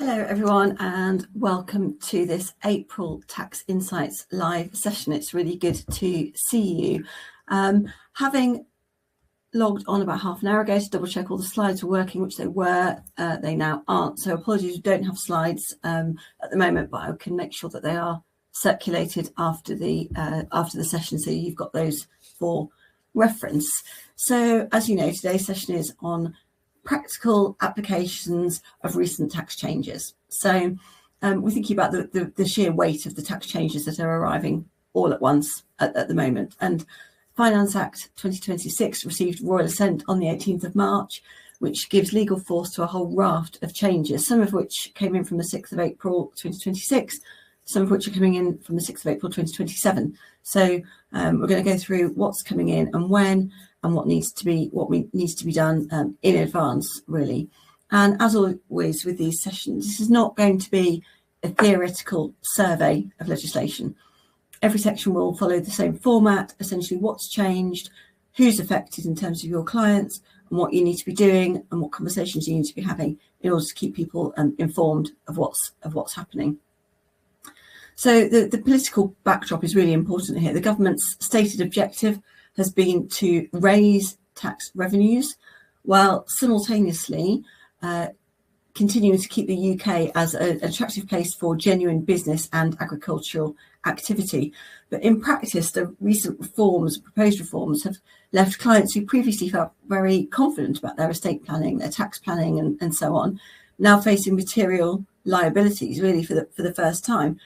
Hello everyone and welcome to this April Tax Insights live session. It's really good to see you. Having logged on about half an hour ago to double check all the slides were working, which they were, they now aren't. So apologies, we don't have slides at the moment, but I can make sure that they are circulated after the session, so you've got those for reference. So as you know, today's session is on practical applications of recent tax changes. So we're thinking about the sheer weight of the tax changes that are arriving all at once at the moment. And Finance Act 2026 received royal assent on the 18th of March, which gives legal force to a whole raft of changes, some of which came in from the 6th of April 2026, some of which are coming in from the 6th of April 2027. So we're going to go through what's coming in and when, and what needs to be done in advance, really. And as always with these sessions, this is not going to be a theoretical survey of legislation. Every section will follow the same format, essentially what's changed, who's affected in terms of your clients, and what you need to be doing, and what conversations you need to be having in order to keep people informed of what's happening. So the political backdrop is really important here. The government's stated objective has been to raise tax revenues while simultaneously continuing to keep the UK as an attractive place for genuine business and agricultural activity. But in practice, the recent proposed reforms, have left clients who previously felt very confident about their estate planning, their tax planning and so on, now facing material liabilities really for the first time.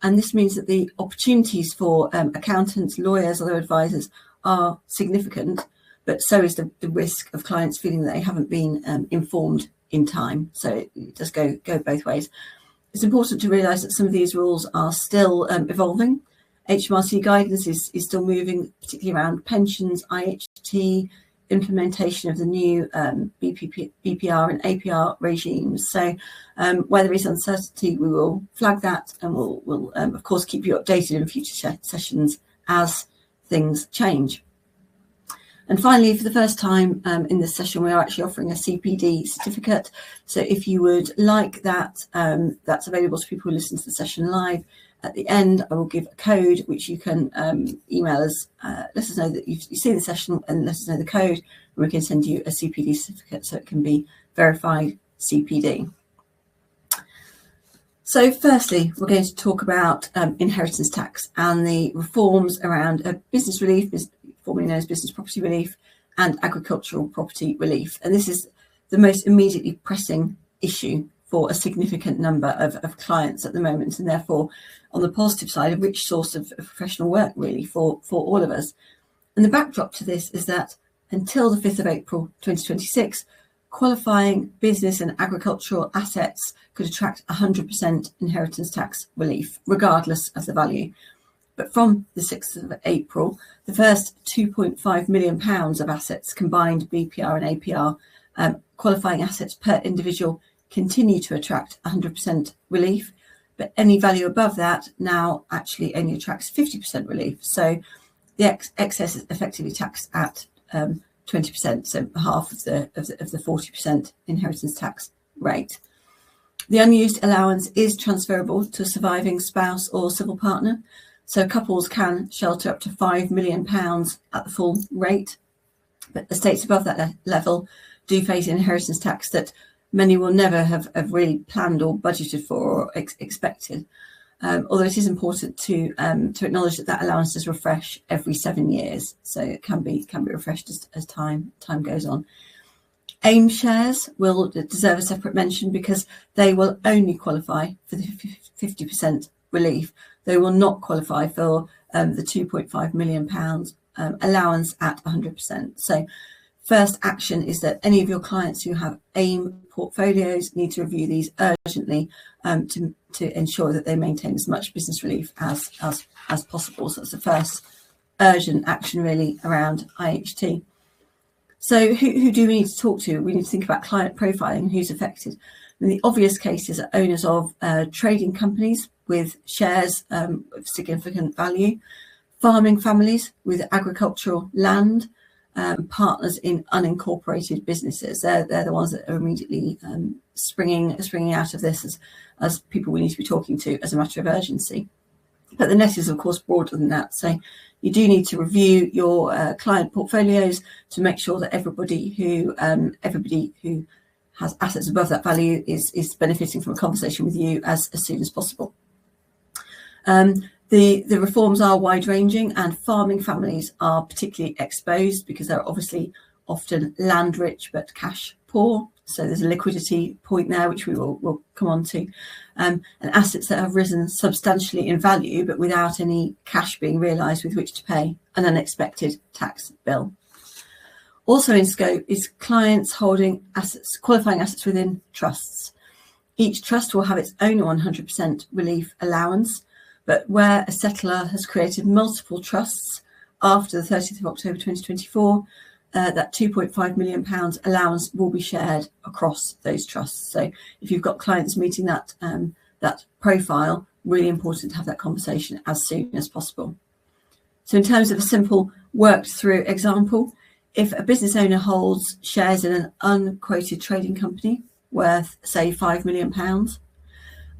And this means that the opportunities for accountants, lawyers, other advisors are significant, but so is the risk of clients feeling that they haven't been informed in time. So it does go both ways. It's important to realise that some of these rules are still evolving. HMRC guidance is still moving, particularly around pensions, IHT, implementation of the new BPR and APR regimes. So where there is uncertainty, we will flag that, and we'll of course keep you updated in future sessions as things change. And finally, for the first time in this session, we are actually offering a CPD certificate. So if you would like that, that's available to people who listen to the session live. At the end, I will give a code which you can email us, let us know that you've seen the session and let us know the code, and we can send you a CPD certificate so it can be verified CPD. So firstly, we're going to talk about inheritance tax and the reforms around business relief, formerly known as business property relief, and agricultural property relief. And this is the most immediately pressing issue for a significant number of clients at the moment, and therefore, on the positive side, a rich source of professional work really for all of us. And the backdrop to this is that until the 5th of April 2026, qualifying business and agricultural assets could attract 100% inheritance tax relief, regardless of the value. But from the 6th of April, the first £2.5 million of assets, combined BPR and APR, qualifying assets per individual, continue to attract 100% relief. But any value above that now actually only attracts 50% relief. So the excess is effectively taxed at 20%, so half of the 40% inheritance tax rate. The unused allowance is transferable to a surviving spouse or civil partner. So couples can shelter up to £5 million at the full rate, but estates above that level do face inheritance tax that many will never have really planned or budgeted for or expected. Although it is important to acknowledge that allowance does refresh every 7 years, so it can be refreshed as time goes on. AIM shares will deserve a separate mention because they will only qualify for the 50% relief. They will not qualify for the £2.5 million allowance at 100%. So first action is that any of your clients who have AIM portfolios need to review these urgently to ensure that they maintain as much business relief as possible. So that's the first urgent action really around IHT. So who do we need to talk to? We need to think about client profiling and who's affected. And the obvious cases are owners of trading companies with shares of significant value, farming families with agricultural land, partners in unincorporated businesses. They're the ones that are immediately springing out of this as people we need to be talking to as a matter of urgency. But the net is, of course, broader than that. So you do need to review your client portfolios to make sure that everybody who has assets above that value is benefiting from a conversation with you as soon as possible. The reforms are wide-ranging, and farming families are particularly exposed because they're obviously often land-rich but cash-poor. So there's a liquidity point there, which we'll come on to. And assets that have risen substantially in value, but without any cash being realised with which to pay an unexpected tax bill. Also in scope is clients holding assets, qualifying assets within trusts. Each trust will have its own 100% relief allowance, but where a settlor has created multiple trusts after the 30th of October 2024, that £2.5 million allowance will be shared across those trusts. So if you've got clients meeting that profile, really important to have that conversation as soon as possible. So in terms of a simple worked through example, if a business owner holds shares in an unquoted trading company worth, say, £5 million,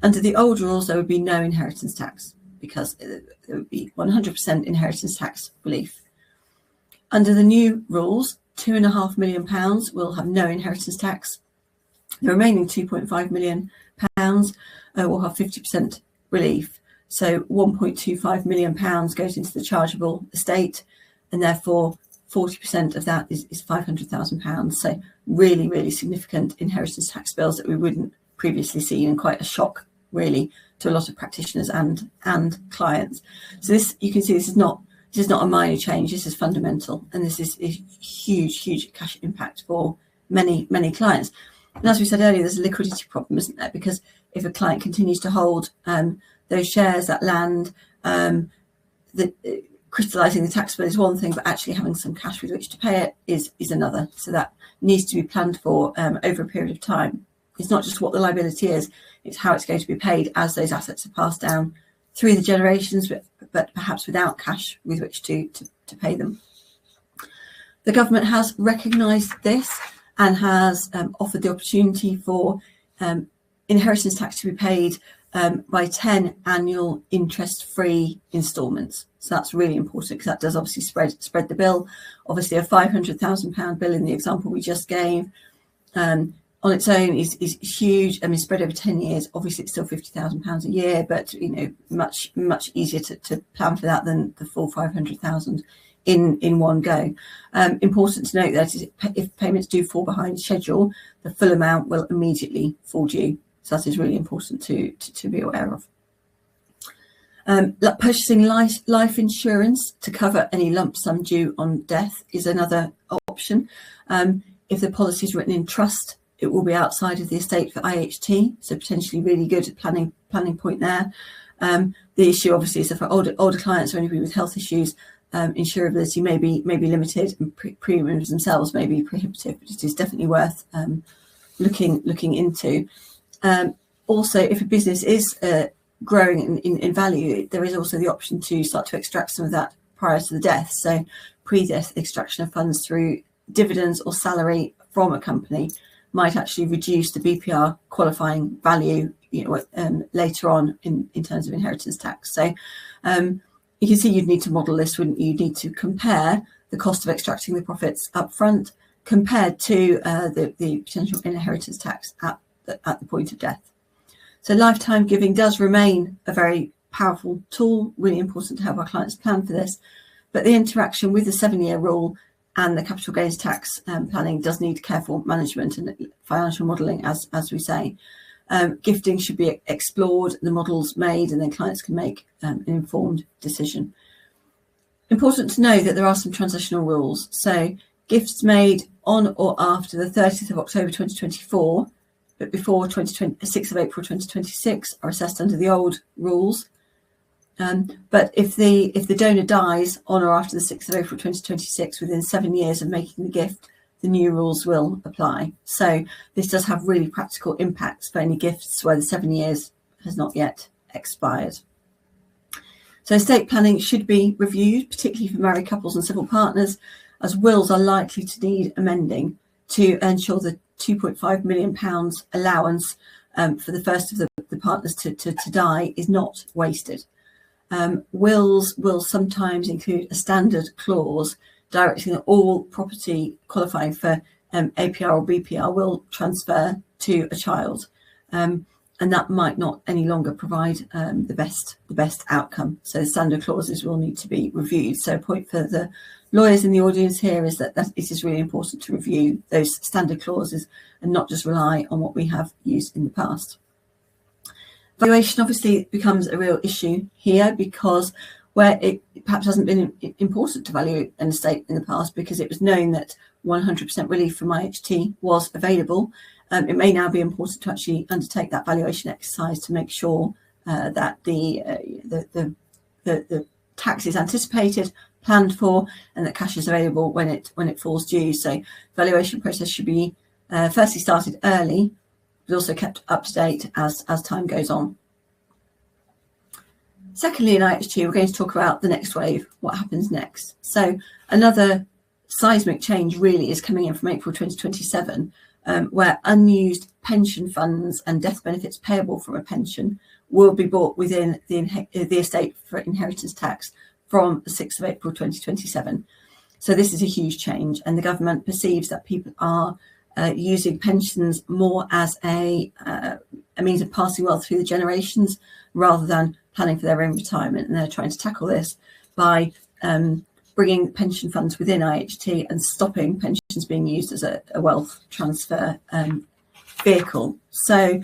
under the old rules, there would be no inheritance tax because there would be 100% inheritance tax relief. Under the new rules, £2.5 million will have no inheritance tax. The remaining £2.5 million will have 50% relief. So £1.25 million goes into the chargeable estate, and therefore 40% of that is £500,000. So really, really significant inheritance tax bills that we wouldn't previously see, and quite a shock, really, to a lot of practitioners and clients. So this, you can see, this is not a minor change. This is fundamental, and this is a huge cash impact for many clients. And as we said earlier, there's a liquidity problem, isn't there? Because if a client continues to hold those shares, that land, crystallising the tax bill is one thing, but actually having some cash with which to pay it is another. So that needs to be planned for over a period of time. It's not just what the liability is, it's how it's going to be paid as those assets are passed down through the generations, but perhaps without cash with which to pay them. The government has recognised this and has offered the opportunity for inheritance tax to be paid by 10 annual interest-free instalments. So that's really important because that does obviously spread the bill. Obviously, a £500,000 bill in the example we just gave on its own is huge. I mean, spread over 10 years, obviously it's still £50,000 a year, but much easier to plan for that than the full 500,000 in one go. Important to note that if payments do fall behind schedule, the full amount will immediately fall due. So that is really important to be aware of. Purchasing life insurance to cover any lump sum due on death is another option. If the policy is written in trust, it will be outside of the estate for IHT, so potentially really good planning point there. The issue obviously is that for older clients or anybody with health issues, insurability may be limited, and premiums themselves may be prohibitive, but it is definitely worth looking into. Also, if a business is growing in value, there is also the option to start to extract some of that prior to the death. So pre-death extraction of funds through dividends or salary from a company might actually reduce the BPR qualifying value later on in terms of inheritance tax. So you can see you'd need to model this, wouldn't you? You'd need to compare the cost of extracting the profits up front compared to the potential inheritance tax at the point of death. So lifetime giving does remain a very powerful tool, really important to help our clients plan for this. But the interaction with the 7-year rule and the capital gains tax planning does need careful management and financial modelling, as we say. Gifting should be explored, the models made, and then clients can make an informed decision. Important to know that there are some transitional rules. So gifts made on or after the 30th of October 2024, but before 6th of April 2026 are assessed under the old rules. But if the donor dies on or after the 6th of April 2026 within 7 years of making the gift, the new rules will apply. So this does have really practical impacts for any gifts where the 7 years has not yet expired. So estate planning should be reviewed, particularly for married couples and civil partners, as wills are likely to need amending to ensure the £2.5 million allowance for the first of the partners to die is not wasted. Wills will sometimes include a standard clause directing that all property qualifying for APR or BPR will transfer to a child, and that might not any longer provide the best outcome. So the standard clauses will need to be reviewed. So a point for the lawyers in the audience here is that it is really important to review those standard clauses and not just rely on what we have used in the past. Valuation obviously becomes a real issue here, because where it perhaps hasn't been important to value an estate in the past because it was known that 100% relief from IHT was available, it may now be important to actually undertake that valuation exercise to make sure that the tax is anticipated, planned for, and that cash is available when it falls due. So valuation process should be firstly started early, but also kept up to date as time goes on. Secondly, in IHT, we're going to talk about the next wave, what happens next. So another seismic change really is coming in from April 2027, where unused pension funds and death benefits payable from a pension will be brought within the estate for inheritance tax from the 6th of April 2027. So this is a huge change, and the government perceives that people are using pensions more as a means of passing wealth through the generations rather than planning for their own retirement. And they're trying to tackle this by bringing pension funds within IHT and stopping pensions being used as a wealth transfer vehicle. So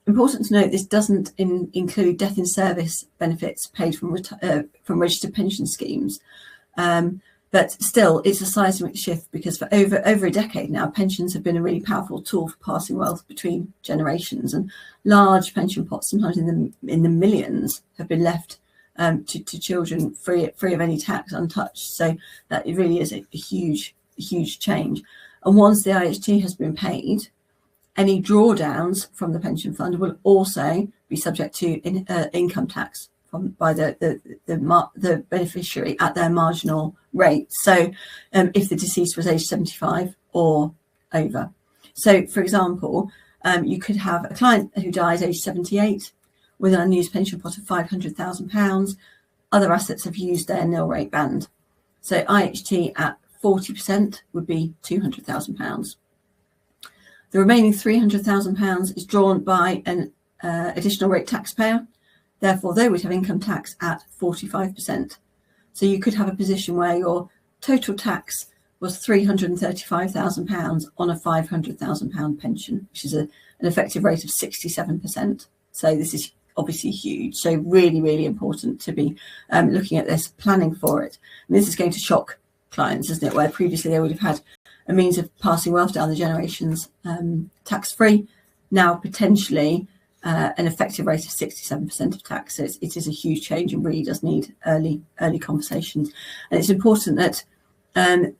important to note, this doesn't include death in service benefits paid from registered pension schemes. But still, it's a seismic shift, because for over a decade now, pensions have been a really powerful tool for passing wealth between generations, and large pension pots, sometimes in the millions, have been left to children free of any tax, untouched. So that it really is a huge change. And once the IHT has been paid, any drawdowns from the pension fund will also be subject to income tax by the beneficiary at their marginal rate. So if the deceased was aged 75 or over. So for example, you could have a client who dies aged 78 with an unused pension pot of £500,000. Other assets have used their nil rate band. So IHT at 40% would be £200,000. The remaining £300,000 is drawn by an additional rate taxpayer. Therefore, they would have income tax at 45%. So you could have a position where your total tax was £335,000 on a £500,000 pension, which is an effective rate of 67%. So this is obviously huge. So really, really important to be looking at this, planning for it. And this is going to shock clients, isn't it? Where previously they would have had a means of passing wealth down the generations tax-free. Now potentially an effective rate of 67% of tax. So it is a huge change and really does need early conversations. And it's important that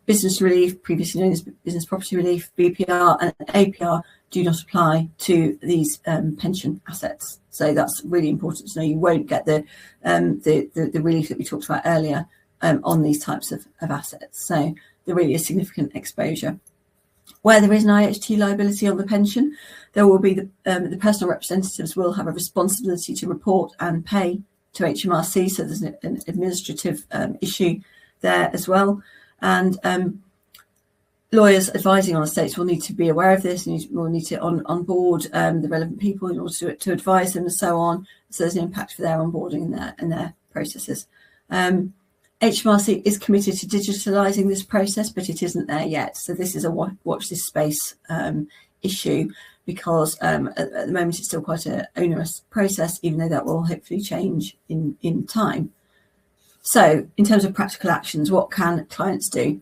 business relief, previously known as business property relief, BPR and APR, do not apply to these pension assets. So that's really important to know. You won't get the relief that we talked about earlier on these types of assets. So there really is significant exposure. Where there is an IHT liability on the pension, there will be the personal representatives will have a responsibility to report and pay to HMRC. So there's an administrative issue there as well. And lawyers advising on estates will need to be aware of this, and will need to onboard the relevant people in order to advise them and so on. So there's an impact for their onboarding and their processes. HMRC is committed to digitalising this process, but it isn't there yet. So this is a watch this space issue, because at the moment it's still quite an onerous process, even though that will hopefully change in time. So in terms of practical actions, what can clients do?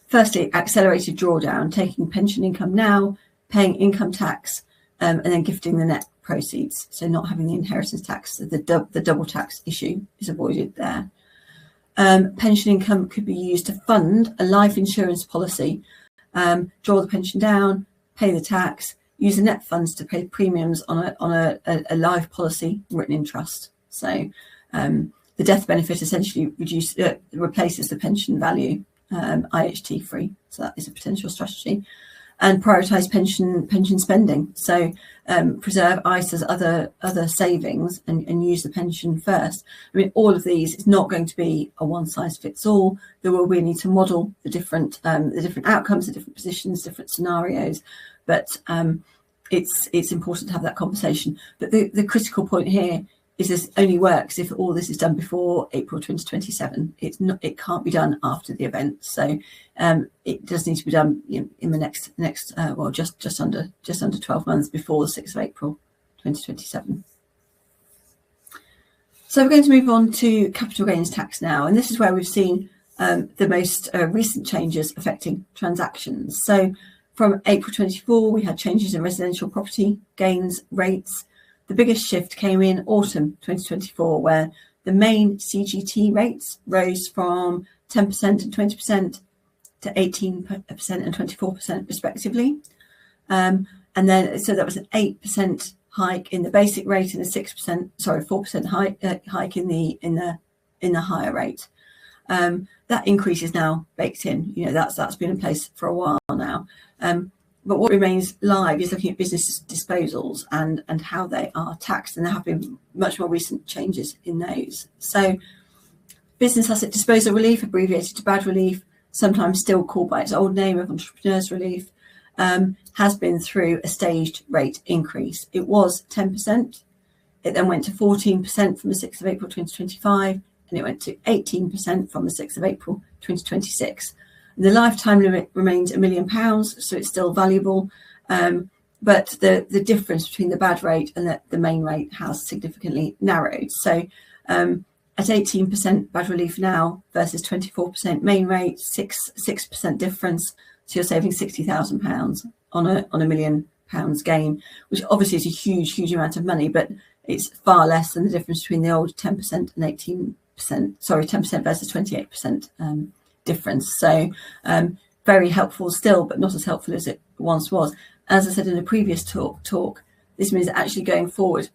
Firstly, accelerated drawdown, taking pension income now, paying income tax, and then gifting the net proceeds. So not having the inheritance tax, the double tax issue is avoided there. Pension income could be used to fund a life insurance policy, draw the pension down, pay the tax, use the net funds to pay premiums on a life policy written in trust. So the death benefit essentially replaces the pension value IHT free. So that is a potential strategy. And prioritise pension spending. So preserve ISAs, other savings, and use the pension first. I mean, all of these is not going to be a one size fits all. There will be a need to model the different outcomes, the different positions, different scenarios. But it's important to have that conversation. But the critical point here is this only works if all this is done before April 2027. It can't be done after the event. So it does need to be done in the next just under 12 months before the 6th of April 2027. So we're going to move on to capital gains tax now, and this is where we've seen the most recent changes affecting transactions. So from April 24, we had changes in residential property gains rates. The biggest shift came in autumn 2024, where the main CGT rates rose from 10% and 20% to 18% and 24% respectively. And then, so that was an 8% hike in the basic rate and a 4% hike in the higher rate. That increase is now baked in. That's been in place for a while now. But what remains live is looking at business disposals and how they are taxed, and there have been much more recent changes in those. So business asset disposal relief, abbreviated to BAD relief, sometimes still called by its old name of entrepreneurs relief, has been through a staged rate increase. It was 10%. It then went to 14% from the 6th of April 2025, and it went to 18% from the 6th of April 2026. The lifetime limit remains £1 million, so it's still valuable, but the difference between the BAD rate and the main rate has significantly narrowed. So at 18% BAD relief now versus 24% main rate, 6% difference. So you're saving £60,000 on a £1 million gain, which obviously is a huge amount of money, but it's far less than the difference between the old 10% and 18%. 10% versus 28%. Difference. So very helpful still, but not as helpful as it once was. As I said in the previous talk, this means that actually going forward,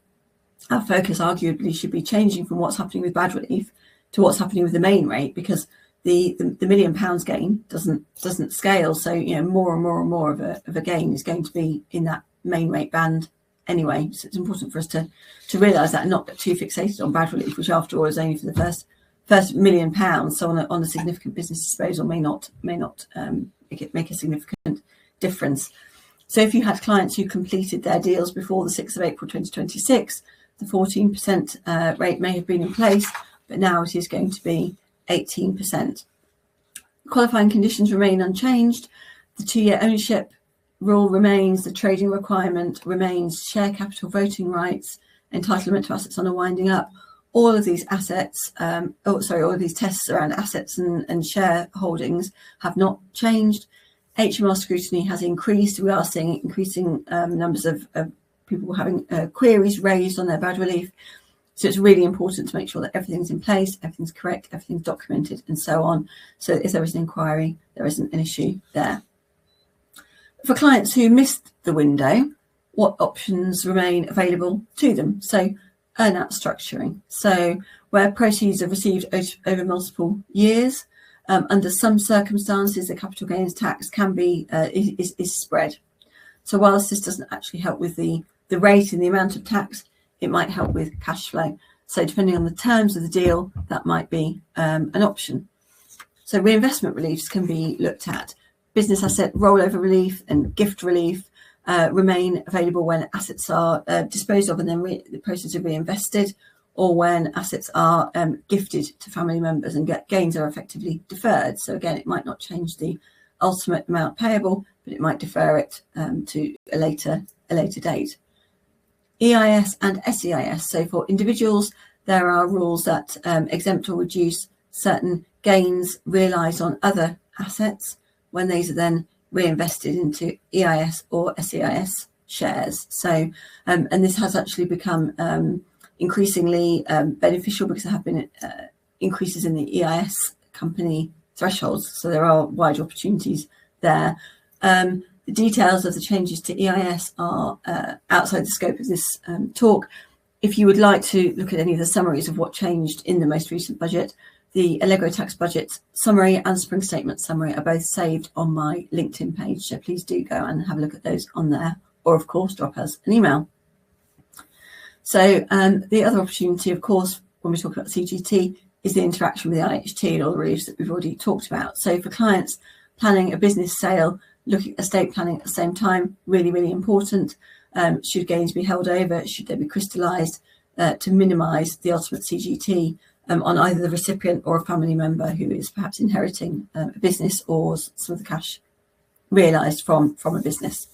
our focus arguably should be changing from what's happening with BAD relief to what's happening with the main rate, because the £1 million gain doesn't scale. So more and more of a gain is going to be in that main rate band anyway. So it's important for us to realise that and not get too fixated on BAD relief, which after all is only for the first £1 million. So on a significant business disposal may not make a significant difference. So if you had clients who completed their deals before the 6th of April 2026, the 14% rate may have been in place, but now it is going to be 18%. Qualifying conditions remain unchanged. The 2-year ownership rule remains, the trading requirement remains, share capital voting rights, entitlement to assets on a winding up. All of these assets, all of these tests around assets and shareholdings have not changed. HMR scrutiny has increased. We are seeing increasing numbers of people having queries raised on their BAD relief. So it's really important to make sure that everything's in place, everything's correct, everything's documented, and so on. So if there is an inquiry, there isn't an issue there. For clients who missed the window, what options remain available to them? So earn-out structuring. So where proceeds are received over multiple years, under some circumstances, the capital gains tax can be is spread. So whilst this doesn't actually help with the rate and the amount of tax, it might help with cash flow. So depending on the terms of the deal, that might be an option. So reinvestment reliefs can be looked at. Business asset rollover relief and gift relief remain available when assets are disposed of and then the proceeds are reinvested, or when assets are gifted to family members and gains are effectively deferred. So again, it might not change the ultimate amount payable, but it might defer it to a later date. EIS and SEIS. So for individuals, there are rules that exempt or reduce certain gains realised on other assets when these are then reinvested into EIS or SEIS shares. So, and this has actually become increasingly beneficial because there have been increases in the EIS company thresholds. So there are wide opportunities there. The details of the changes to EIS are outside the scope of this talk. If you would like to look at any of the summaries of what changed in the most recent budget, the Allegro Tax Budget Summary and Spring Statement Summary are both saved on my LinkedIn page, so please do go and have a look at those on there, or of course drop us an email. So the other opportunity, of course, when we talk about CGT, is the interaction with the IHT and all the reliefs that we've already talked about. So for clients planning a business sale, looking at estate planning at the same time, really, really important. Should gains be held over, should they be crystallised, to minimise the ultimate CGT on either the recipient or a family member who is perhaps inheriting a business or some of the cash realised from a business.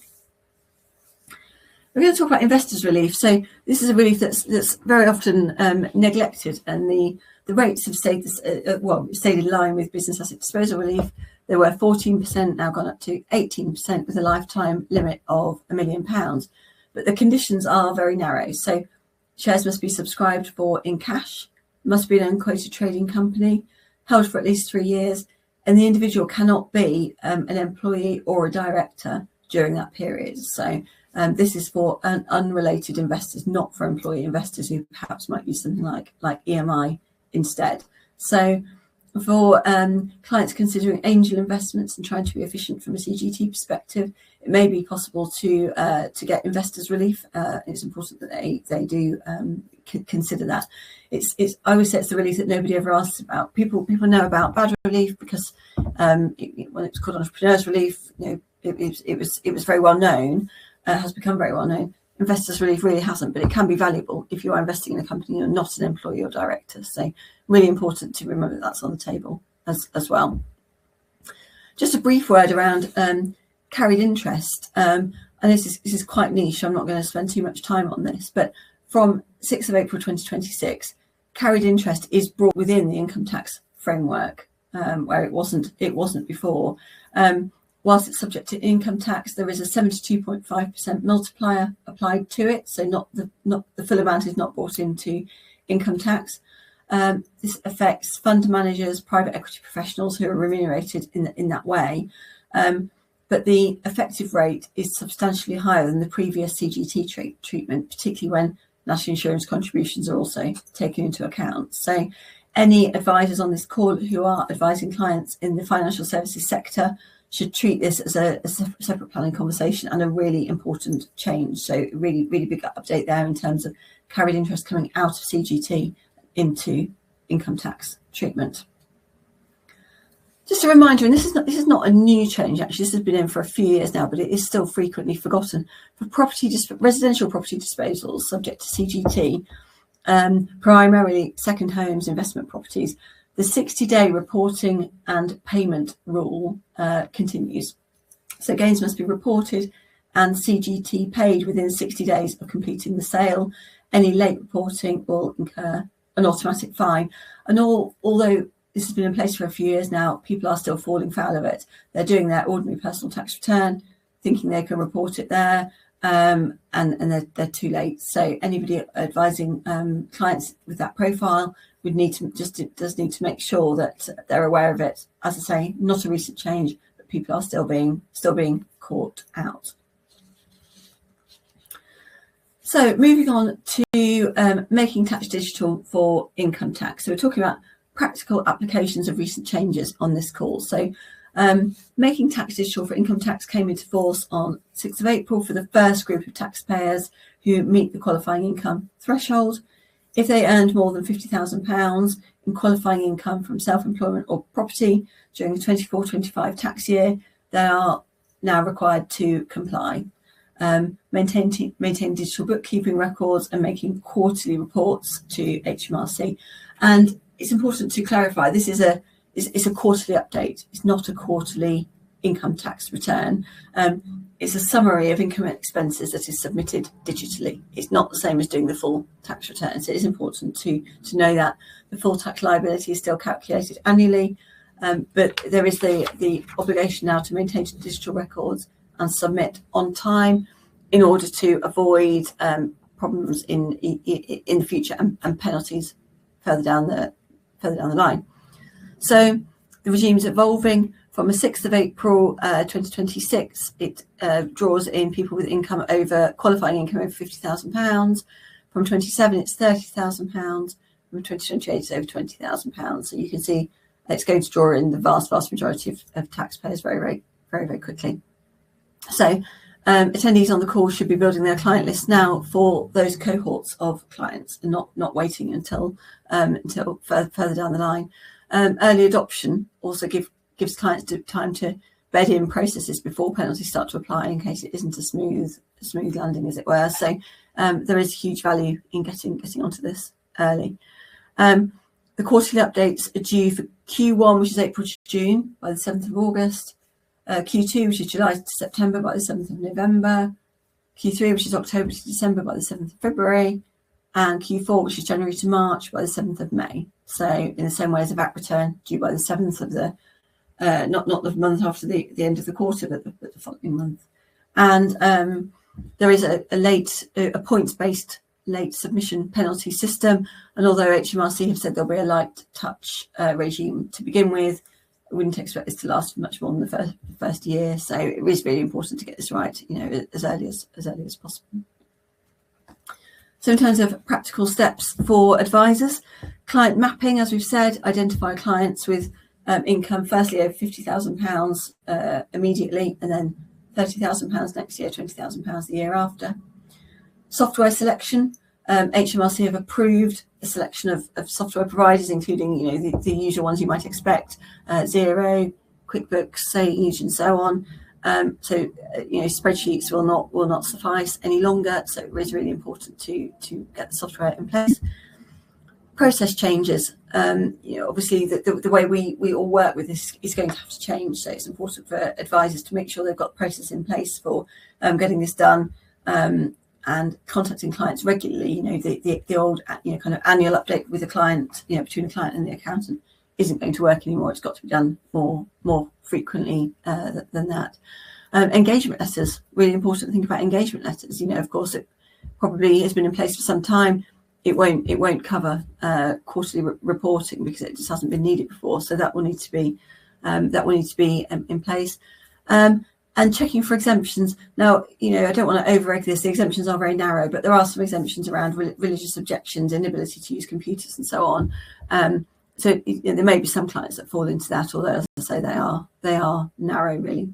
We're going to talk about investors' relief. So this is a relief that's very often neglected, and the rates have stayed in line with business asset disposal relief. They were 14%, now gone up to 18% with a lifetime limit of £1 million. But the conditions are very narrow. So shares must be subscribed for in cash, must be an unquoted trading company, held for at least 3 years, and the individual cannot be an employee or a director during that period. So this is for unrelated investors, not for employee investors who perhaps might use something like EMI instead. So for clients considering angel investments and trying to be efficient from a CGT perspective, it may be possible to get investors relief. It's important that they do consider that. I always say it's the relief that nobody ever asks about. People know about bad relief because when it was called entrepreneurs relief, it was very well known. Has become very well known. Investors relief really hasn't, but it can be valuable if you are investing in a company and you're not an employee or director. So really important to remember that's on the table as well. Just a brief word around carried interest. And this is quite niche. I'm not going to spend too much time on this, but from 6th of April 2026, carried interest is brought within the income tax framework, where it wasn't before. Whilst it's subject to income tax, there is a 72.5% multiplier applied to it, so not the full amount is not brought into income tax. This affects fund managers, private equity professionals who are remunerated in that way, but the effective rate is substantially higher than the previous CGT treatment, particularly when national insurance contributions are also taken into account. So any advisors on this call who are advising clients in the financial services sector should treat this as a separate planning conversation and a really important change. So really, really big update there in terms of carried interest coming out of CGT into income tax treatment. Just a reminder, and this is not a new change, actually, this has been in for a few years now, but it is still frequently forgotten. For residential property disposals subject to CGT, primarily second homes, investment properties, the 60-day reporting and payment rule continues. So gains must be reported and CGT paid within 60 days of completing the sale. Any late reporting will incur an automatic fine. And although this has been in place for a few years now, people are still falling foul of it. They're doing their ordinary personal tax return, thinking they can report it there, and they're too late. So anybody advising clients with that profile would need to make sure that they're aware of it. As I say, not a recent change, but people are still being caught out. So moving on to making tax digital for income tax. So we're talking about practical applications of recent changes on this call. So making tax digital for income tax came into force on 6th of April for the first group of taxpayers who meet the qualifying income threshold. If they earned more than £50,000 in qualifying income from self-employment or property during the 24-25 tax year, they are now required to comply. Maintain digital bookkeeping records and making quarterly reports to HMRC. And it's important to clarify, this is a quarterly update. It's not a quarterly income tax return. It's a summary of income and expenses that is submitted digitally. It's not the same as doing the full tax return. So it is important to know that the full tax liability is still calculated annually, but there is the obligation now to maintain digital records and submit on time in order to avoid problems in the future and penalties further down the line. So the regime is evolving. From the 6th of April 2026, it draws in people with income over qualifying income over £50,000. From 27, it's £30,000. from 2028 is over £20,000. So you can see it's going to draw in the vast majority of taxpayers very quickly. So attendees on the call should be building their client list now for those cohorts of clients and not waiting until further down the line. Early adoption also gives clients time to bed in processes before penalties start to apply, in case it isn't a smooth landing, as it were. So there is huge value in getting onto this early. The quarterly updates are due for Q1, which is April to June, by the 7th of August. Q2, which is July to September, by the 7th of November. Q3, which is October to December, by the 7th of February. And Q4, which is January to March, by the 7th of May. So in the same way as a VAT return, due by the 7th of the, not the month after the end of the quarter, but the following month. And there is a points-based late submission penalty system. And although HMRC have said there'll be a light touch regime to begin with, I wouldn't expect this to last for much more than the first year. So it is really important to get this right, as early as possible. So in terms of practical steps for advisors, client mapping, as we've said, identify clients with income firstly over £50,000 immediately, and then £30,000 next year, £20,000 the year after. Software selection. HMRC have approved a selection of software providers, including the usual ones you might expect: Xero, QuickBooks, Sage, and so on. So spreadsheets will not suffice any longer. So it is really important to get the software in place. Process changes. Obviously the way we all work with this is going to have to change. So it's important for advisors to make sure they've got process in place for getting this done. And contacting clients regularly. The old kind of annual update with the client, between the client and the accountant, isn't going to work anymore. It's got to be done more frequently than that. Engagement letters, really important to think about engagement letters. Of course, it probably has been in place for some time. It won't cover quarterly reporting because it just hasn't been needed before. So that will need to be in place. And checking for exemptions. Now, I don't want to over-egg this. The exemptions are very narrow, but there are some exemptions around religious objections, inability to use computers, and so on. So there may be some clients that fall into that, although, as I say, they are narrow, really.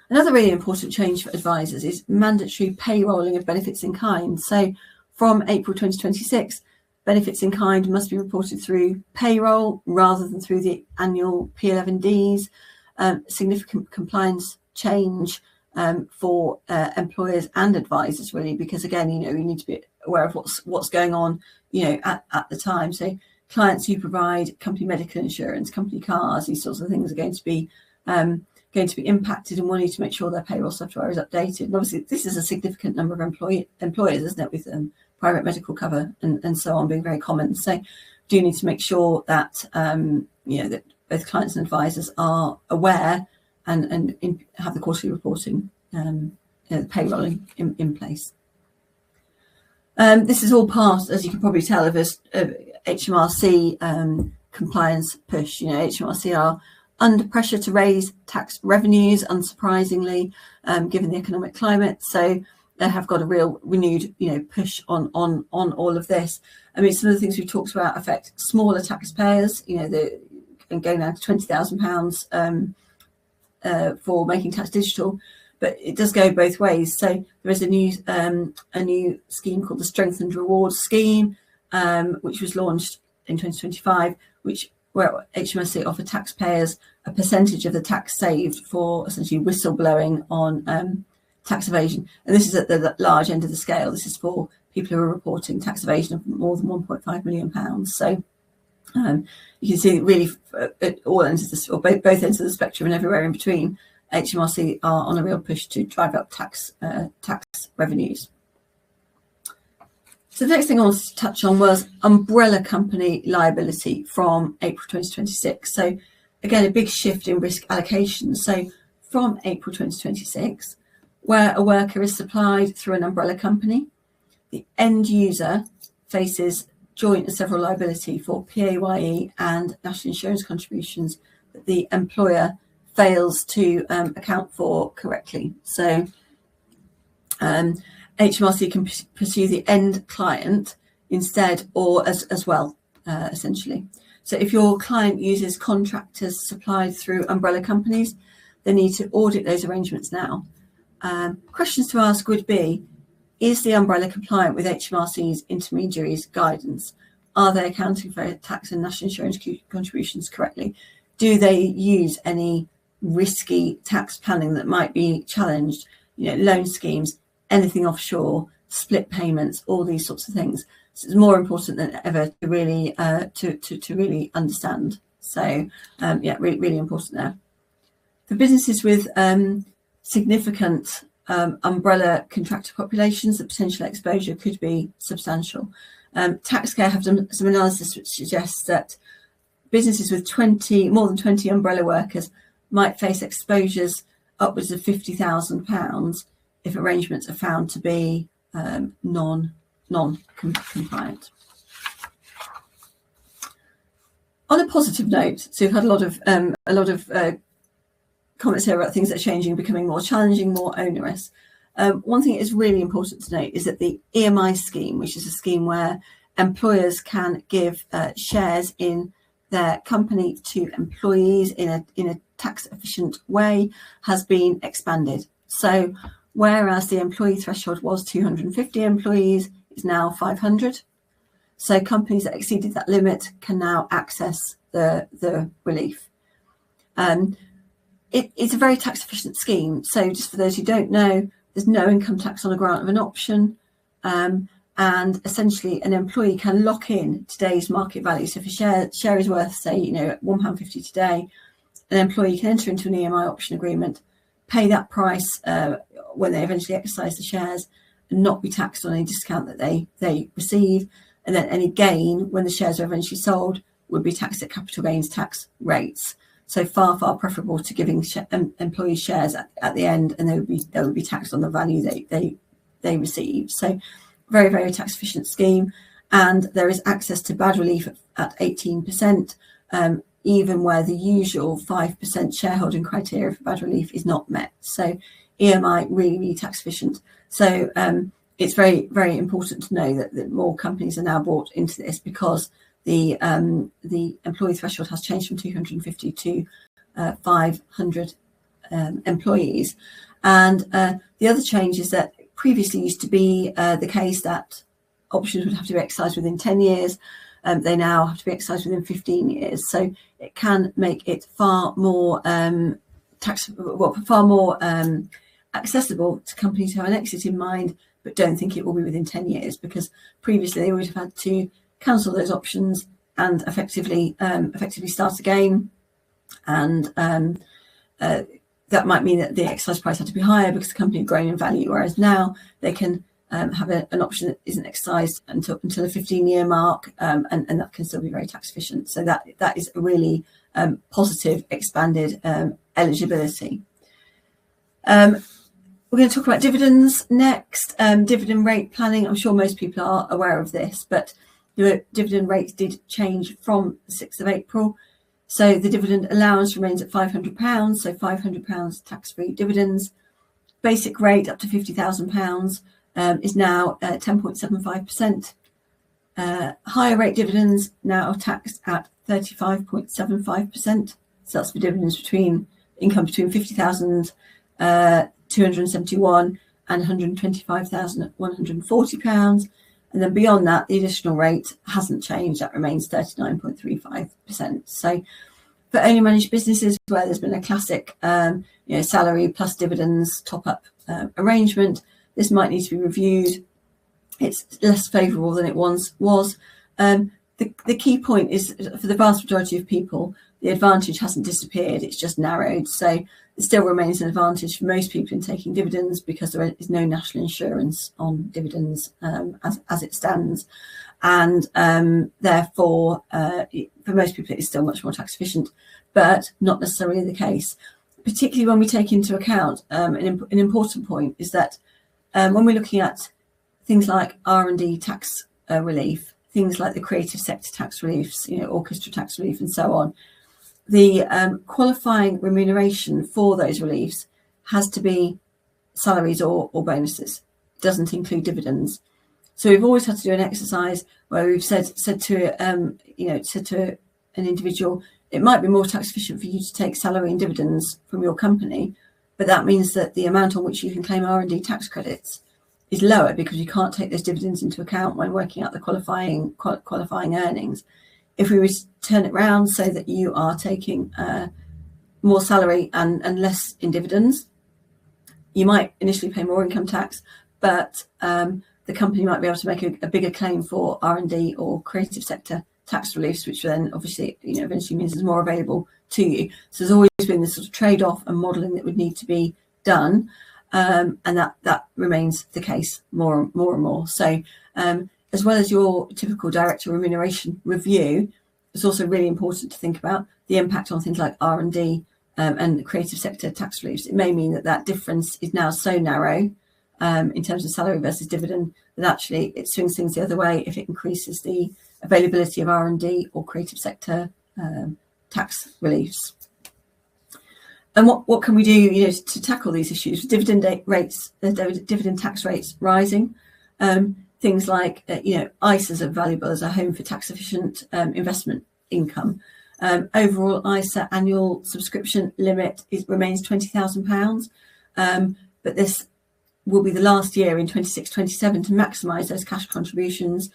Another really important change for advisors is mandatory payrolling of benefits in kind. So from April 2026, benefits in kind must be reported through payroll rather than through the annual P11Ds. Significant compliance change for employers and advisors, really, because again, you need to be aware of what's going on, at the time. So clients who provide company medical insurance, company cars, these sorts of things are going to be impacted, and we'll need to make sure their payroll software is updated. And obviously, this is a significant number of employers, isn't it, with private medical cover and so on being very common. So do need to make sure that that both clients and advisors are aware and have the quarterly reporting, the payrolling in place. This is all part, as you can probably tell, of HMRC compliance push. HMRC are under pressure to raise tax revenues, unsurprisingly, given the economic climate. So they have got a real renewed, push on all of this. I mean, some of the things we've talked about affect smaller taxpayers. And going down to £20,000 for making tax digital, but it does go both ways. So there is a new scheme called the Strengthened Rewards Scheme, which was launched in 2025, where HMRC offer taxpayers a percentage of the tax saved for essentially whistleblowing on tax evasion. And this is at the large end of the scale. This is for people who are reporting tax evasion of more than £1.5 million. So you can see really at all ends of both ends of the spectrum and everywhere in between, HMRC are on a real push to drive up tax revenues. So the next thing I wanted to touch on was umbrella company liability from April 2026. So again, a big shift in risk allocation. So from April 2026, where a worker is supplied through an umbrella company, the end user faces joint and several liability for PAYE and national insurance contributions that the employer fails to account for correctly. So HMRC can pursue the end client instead or as well, essentially. So if your client uses contractors supplied through umbrella companies, they need to audit those arrangements now. Questions to ask would be, is the umbrella compliant with HMRC's intermediaries guidance? Are they accounting for tax and national insurance contributions correctly? Do they use any risky tax planning that might be challenged? Loan schemes, anything offshore, split payments, all these sorts of things. So it's more important than ever to really to really understand. So really important there. For businesses with significant umbrella contractor populations, the potential exposure could be substantial. Taxcare have done some analysis which suggests that businesses with more than 20 umbrella workers might face exposures upwards of £50,000 if arrangements are found to be non-compliant. On a positive note, so we've had a lot of comments here about things that are changing, becoming more challenging, more onerous. One thing that is really important to note is that the EMI scheme, which is a scheme where employers can give shares in their company to employees in a tax efficient way, has been expanded. So whereas the employee threshold was 250 employees, it's now 500. So companies that exceeded that limit can now access the relief. It's a very tax efficient scheme. So just for those who don't know, there's no income tax on a grant of an option. And essentially an employee can lock in today's market value. So if a share is worth, say, £1.50 today, an employee can enter into an EMI option agreement, pay that price when they eventually exercise the shares, and not be taxed on any discount that they receive. And then any gain when the shares are eventually sold would be taxed at capital gains tax rates. So far preferable to giving employees shares at the end, and they would be taxed on the value they receive. So very, very tax efficient scheme. And there is access to bad relief at 18%, even where the usual 5% shareholding criteria for bad relief is not met. So EMI really, really tax efficient. So it's very, very important to know that more companies are now brought into this, because the employee threshold has changed from 250 to 500 employees. And the other change is that previously used to be the case that options would have to be exercised within 10 years. They now have to be exercised within 15 years. So it can make it far more accessible to companies who have an exit in mind, but don't think it will be within 10 years, because previously they would have had to cancel those options and effectively start again. And that might mean that the exercise price had to be higher because the company had grown in value, whereas now they can have an option that isn't exercised until the 15-year mark, and that can still be very tax efficient. So that is a really positive expanded eligibility. We're going to talk about dividends next. Dividend rate planning. I'm sure most people are aware of this, but the dividend rates did change from the 6th of April. So the dividend allowance remains at £500, so £500 tax-free dividends. Basic rate up to £50,000 is now 10.75%. Higher rate dividends now are taxed at 35.75%. So that's for dividends between £50,271 and £125,140. And then beyond that, the additional rate hasn't changed. That remains 39.35%. So for owner managed businesses where there's been a classic salary plus dividends top-up arrangement, this might need to be reviewed. It's less favourable than it once was. The key point is, for the vast majority of people, the advantage hasn't disappeared, it's just narrowed. So it still remains an advantage for most people in taking dividends, because there is no national insurance on dividends as it stands. And therefore, for most people, it is still much more tax efficient, but not necessarily the case. Particularly when we take into account an important point is that when we're looking at things like R&D tax relief, things like the creative sector tax reliefs, orchestra tax relief and so on, the qualifying remuneration for those reliefs has to be salaries or bonuses. It doesn't include dividends. So we've always had to do an exercise where we've said to an individual, it might be more tax efficient for you to take salary and dividends from your company, but that means that the amount on which you can claim R&D tax credits is lower because you can't take those dividends into account when working out the qualifying earnings. If we were to turn it around so that you are taking more salary and less in dividends, you might initially pay more income tax, but the company might be able to make a bigger claim for R&D or creative sector tax reliefs, which then obviously eventually means there's more available to you. So there's always been this sort of trade-off and modelling that would need to be done, and that remains the case more and more. So as well as your typical director remuneration review, it's also really important to think about the impact on things like R&D and creative sector tax reliefs. It may mean that difference is now so narrow in terms of salary versus dividend that actually it swings things the other way if it increases the availability of R&D or creative sector tax reliefs. And what can we do, to tackle these issues? Dividend tax rates rising, things like ISAs are valuable as a home for tax efficient investment income. Overall ISA annual subscription limit remains £20,000, but this will be the last year in 26-27 to maximise those cash contributions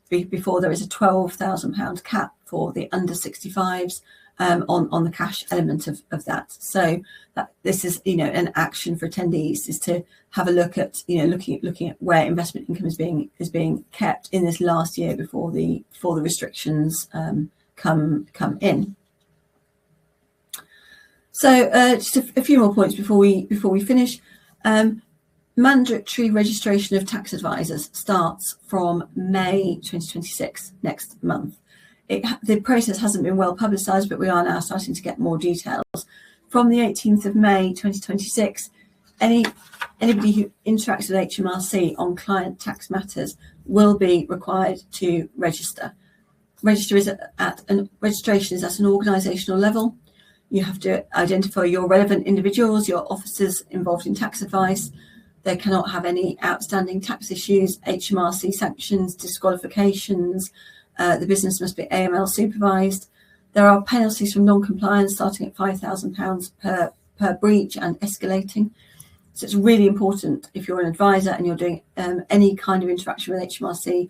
before there is a £12,000 cap for the under 65s on the cash element of that. So this is an action for attendees, is to have a look at looking at where investment income is being kept in this last year before the restrictions come in. So just a few more points before we finish. Mandatory registration of tax advisors starts from May 2026, next month. The process hasn't been well publicised, but we are now starting to get more details. From the 18th of May 2026, anybody who interacts with HMRC on client tax matters will be required to register. Registration is at an organisational level. You have to identify your relevant individuals, your officers involved in tax advice. They cannot have any outstanding tax issues, HMRC sanctions, disqualifications. The business must be AML supervised. There are penalties from non-compliance starting at £5,000 per breach and escalating. So it's really important, if you're an advisor and you're doing any kind of interaction with HMRC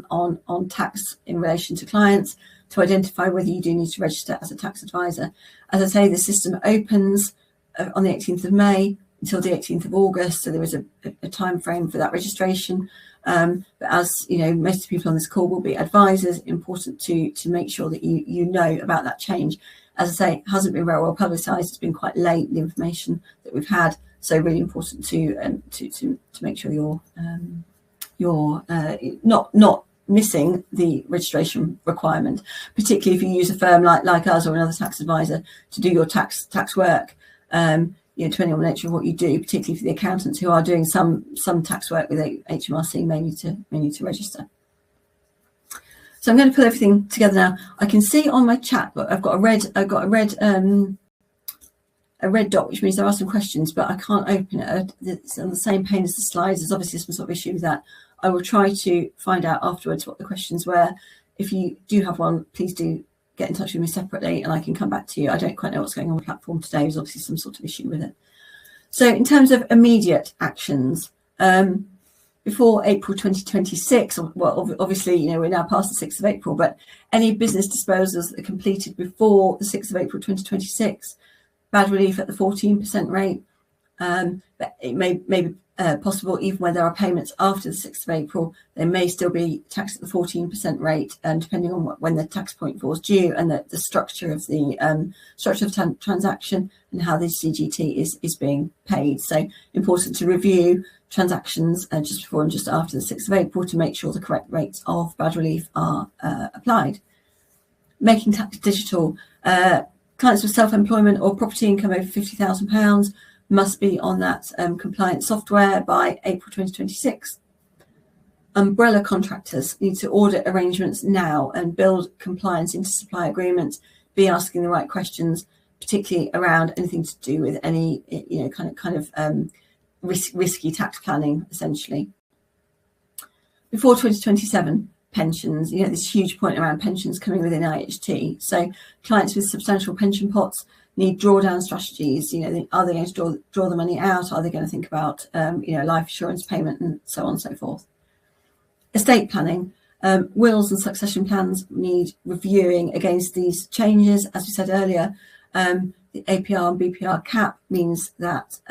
on tax in relation to clients, to identify whether you do need to register as a tax advisor. As I say, the system opens on the 18th of May until the 18th of August, so there is a time frame for that registration. But as most of the people on this call will be advisors, important to make sure that you know about that change. As I say, it hasn't been very well publicised. It's been quite late, the information that we've had. So really important to make sure you're not missing the registration requirement, particularly if you use a firm like us or another tax advisor to do your tax work. Depending on the nature of what you do, particularly for the accountants who are doing some tax work with HMRC, may need to register. So I'm going to put everything together now. I can see on my chat, but I've got a red dot, which means there are some questions, but I can't open it. It's on the same pane as the slides. There's obviously some sort of issue with that. I will try to find out afterwards what the questions were. If you do have one, please do get in touch with me separately and I can come back to you. I don't quite know what's going on the platform today. There's obviously some sort of issue with it. So in terms of immediate actions, before April 2026, well, obviously, we're now past the 6th of April, but any business disposals that are completed before the 6th of April 2026, bad relief at the 14% rate. But it may be possible even when there are payments after the 6th of April, there may still be tax at the 14% rate, and depending on when the tax point falls due and the structure of the transaction and how the CGT is being paid. So important to review transactions just before and just after the 6th of April to make sure the correct rates of bad relief are applied. Making tax digital. Clients with self-employment or property income over £50,000 must be on that compliant software by April 2026. Umbrella contractors need to audit arrangements now and build compliance into supply agreements, be asking the right questions, particularly around anything to do with any risky tax planning, essentially. Before 2027, pensions, this huge point around pensions coming within IHT. So clients with substantial pension pots need drawdown strategies. Are they going to draw the money out? Are they going to think about, life insurance payment and so on and so forth? Estate planning. Wills and succession plans need reviewing against these changes. As we said earlier, the APR and BPR cap means that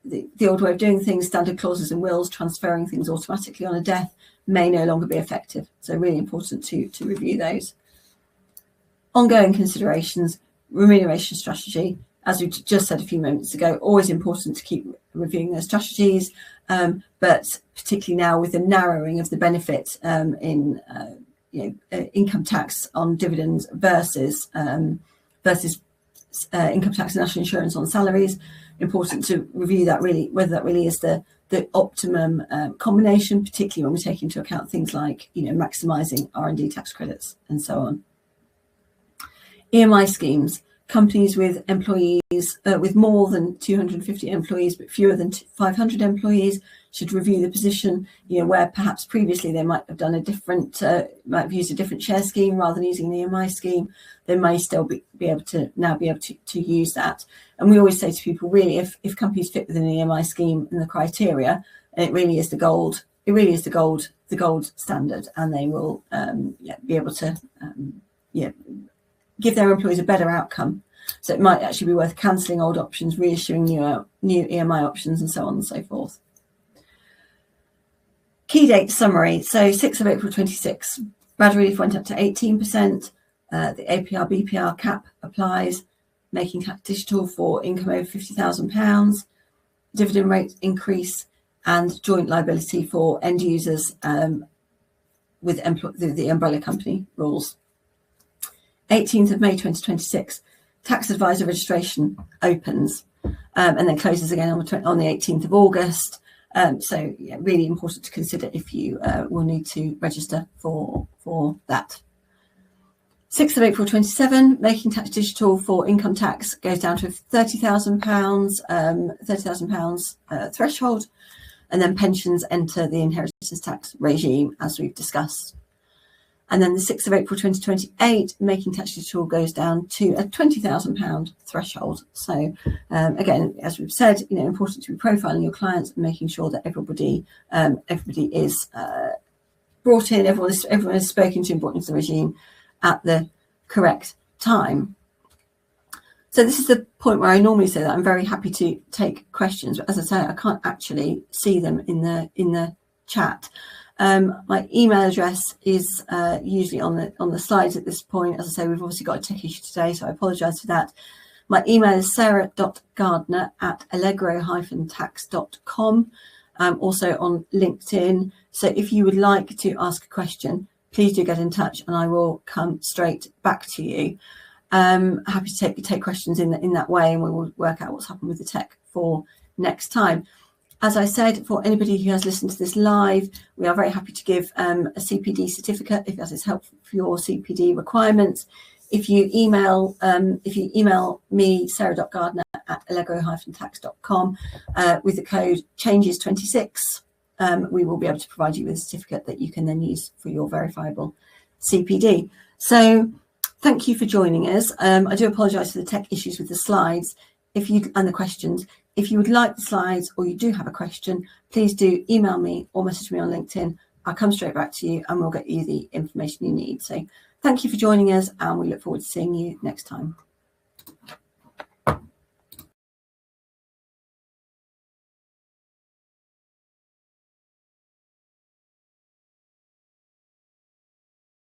the old way of doing things, standard clauses in wills, transferring things automatically on a death, may no longer be effective. So really important to review those. Ongoing considerations, remuneration strategy. As we just said a few moments ago, always important to keep reviewing those strategies, but particularly now with the narrowing of the benefit in income tax on dividends versus income tax and national insurance on salaries. Important to review that, really, whether that really is the optimum combination, particularly when we take into account things like maximising R&D tax credits and so on. EMI schemes. Companies with employees with more than 250 employees but fewer than 500 employees should review the position, where perhaps previously they might have done might have used a different share scheme rather than using the EMI scheme. They may still be able to use that. And we always say to people, really, if companies fit within the EMI scheme and the criteria, and it really is the gold standard, and they will be able to give their employees a better outcome. So it might actually be worth cancelling old options, reissuing new EMI options, and so on and so forth. Key date summary. So 6th of April 26, RAD relief went up to 18%. The APR BPR cap applies, making tax digital for income over £50,000. Dividend rate increase and joint liability for end users with the umbrella company rules. 18th of May 2026, tax advisor registration opens and then closes again on the 18th of August. Really important to consider if you will need to register for that. 6th of April 27, making tax digital for income tax goes down to £30,000 threshold, and then pensions enter the inheritance tax regime, as we've discussed. And then the 6th of April 2028, making tax digital goes down to a £20,000 threshold. So again, as we've said, important to be profiling your clients and making sure that everybody is brought in, everyone is spoken to and brought into the regime at the correct time. So this is the point where I normally say that I'm very happy to take questions, but as I say, I can't actually see them in the chat. My email address is usually on the slides at this point. As I say, we've obviously got a tech issue today, so I apologise for that. My email is sarah.gardner@allegro-tax.com. I'm also on LinkedIn. So if you would like to ask a question, please do get in touch and I will come straight back to you. Happy to take questions in that way, and we will work out what's happened with the tech for next time. As I said, for anybody who has listened to this live, we are very happy to give a CPD certificate if that is helpful for your CPD requirements. If you email me, sarah.gardner@allegro-tax.com with the code changes26, we will be able to provide you with a certificate that you can then use for your verifiable CPD. So thank you for joining us. I do apologise for the tech issues with the slides and the questions. If you would like the slides or you do have a question, please do email me or message me on LinkedIn. I'll come straight back to you and we'll get you the information you need. So thank you for joining us, and we look forward to seeing you next time.